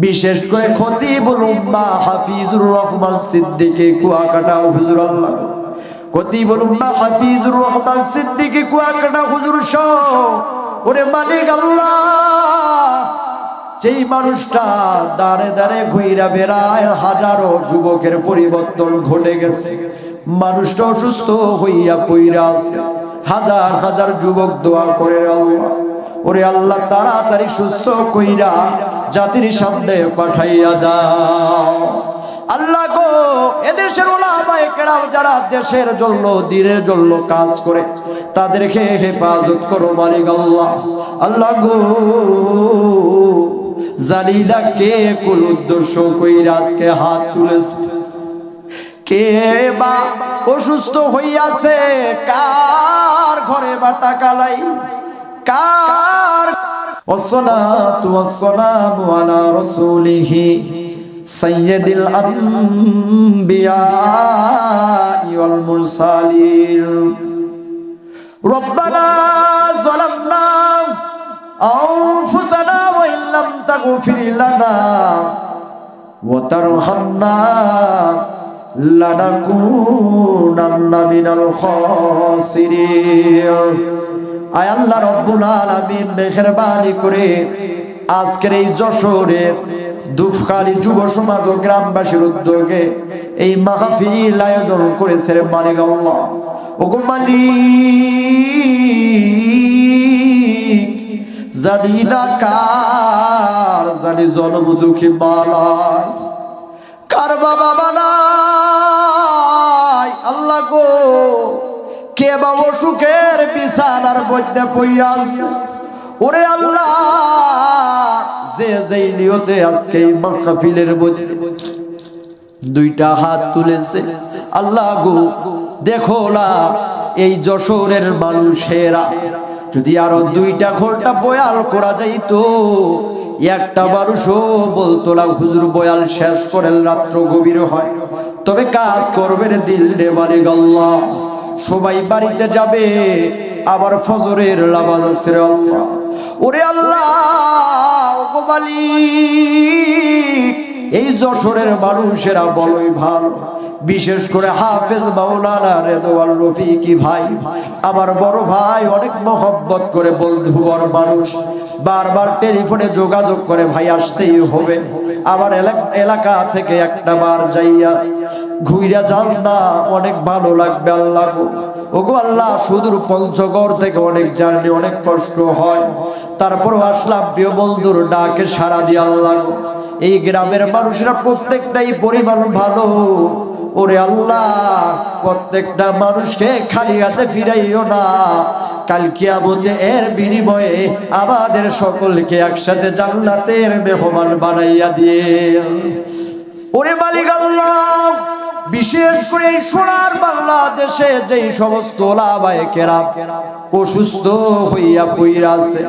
বিশেষ করে খতিবুল উম্মাহ হাফিজুর রহমান সিদ্দিকী কুয়াকাটা হুজুর, আল্লাহ খতিবুল উম্মাহ হাফিজুর রহমান সিদ্দিকী কুয়াকাটা হুজুর সহ ওরে মালিক আল্লাহ, যেই মানুষটা দাঁড়ে দাঁড়ে ঘুইরা বেড়ায়, হাজারো যুবকের পরিবর্তন ঘটে গেছে। মানুষটা অসুস্থ হইয়া পইরা আছে, হাজার হাজার যুবক দোয়া করে আল্লাহ, ওরে আল্লাহ তাড়াতাড়ি সুস্থ কইরা জাতির সামনে পাঠাইয়া দাও। আল্লাহ গো, এদেশের উলামায়ে কেরাম যারা দেশের জন্য দ্বীনের জন্য কাজ করে তাদেরকে হেফাজত করো মালিক আল্লাহ। আল্লাহ গো, জালিলা কে কুল উদ্দেশ্য কইরা আজকে হাত তুলেছে, কে বা অসুস্থ হইয়াছে, কার ঘরে বা টাকা নাই, কার। والصلاة والسلام على رسوله سيد الأنبياء والمرسلين ربنا ظلمنا أنفسنا وإن لم تغفر لنا وترحمنا لنكونن من الخاسرين। আয় আল্লাহ রব্বুল আলামিন মেহেরবানি করে আজকের এই যশোরের দুফখালী যুব সমাজ ও গ্রামবাসীর উদ্যোগে এই মাহফিল আয়োজন করেছে মালিক আল্লাহ। ওগো মালিক, জানি না কার, জানি জনম দুঃখী বালাই, কার বাবা বানাই আল্লাহ গো, কে বাবা সুখের বিছানার মধ্যে পইরা আছে, ওরে আল্লাহ যে যেই নিয়তে আজকে এই মাহফিলের মধ্যে দুইটা হাত তুলেছে আল্লাহ গো, দেখো না এই যশোরের মানুষেরা যদি আরো দুইটা ঘন্টা বয়াল করা যাইতো, একটা মানুষও বলতো না হুজুর বয়াল শেষ করেন, রাত্র গভীর হয়, তবে কাজ করবেন দিল রে মালিক আল্লাহ। সবাই বাড়িতে যাবে, আবার ফজরের নামাজ আছে আল্লাহ, ওরে আল্লাহ ওগো মালিক, এই যশোরের মানুষেরা বড়ই ভালো, বিশেষ করে হাফেজ মাওলানা রেদওয়ান রফিকি ভাই, আমার বড় ভাই, অনেক মহব্বত করে বন্ধুবর মানুষ, বারবার টেলিফোনে যোগাযোগ করে ভাই আসতেই হবে, আমার এলাকা থেকে একটা বার যাইয়া ঘুইরা যান না, অনেক ভালো লাগবে আল্লাহ গো। ওগো আল্লাহ, সুদূর পঞ্চগড় থেকে অনেক জার্নি, অনেক কষ্ট হয়, তারপরও আসলাম প্রিয় বন্ধুর ডাকে সাড়া দিয়ে আল্লাহ গো। এই গ্রামের মানুষরা প্রত্যেকটাই পরিবার ভালো, ওরে আল্লাহ প্রত্যেকটা মানুষকে খালি হাতে ফিরাইও না, কাল কিয়ামতে এর বিনিময়ে আমাদের সকলকে একসাথে জান্নাতের মেহমান বানাইয়া দিয়ে। ওরে মালিক আল্লাহ, বিশেষ করে এই সোনার বাংলাদেশে যেই সমস্ত ওলামায়ে কেরাম অসুস্থ হইয়া পইরা আছে,